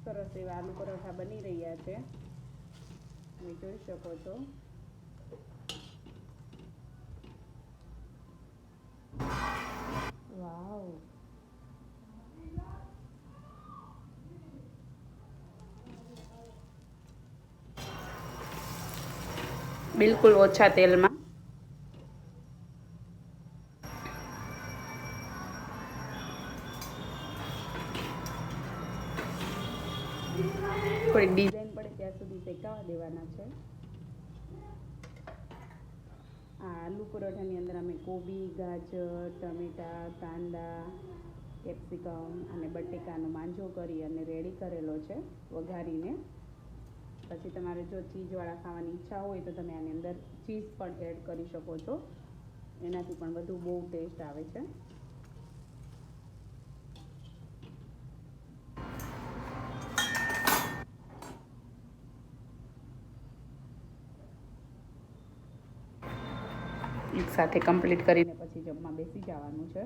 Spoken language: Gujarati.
સરસ એવા આલુ પરોઠા બની રહ્યા છે, તમે જોઈ શકો છો. વાવ, બિલકુલ ઓછા તેલમાં. થોડી ડિઝાઇન પડે ત્યાં સુધી શેકાવા દેવાના છે. આ આલુ પરોઠાની અંદર અમે કોબી, ગાજર, ટમેટા, કાંદા, કેપ્સિકમ અને બટેકાનો માંજો કરી અને રેડી કરેલો છે વઘારીને. પછી તમારે જો ચીઝવાળા ખાવાની ઈચ્છા હોય તો તમે આની અંદર ચીઝ પણ એડ કરી શકો છો, એનાથી પણ બધું બહુ ટેસ્ટ આવે છે. એક સાથે કમ્પ્લીટ કરીને પછી જમવા બેસી જવાનું છે.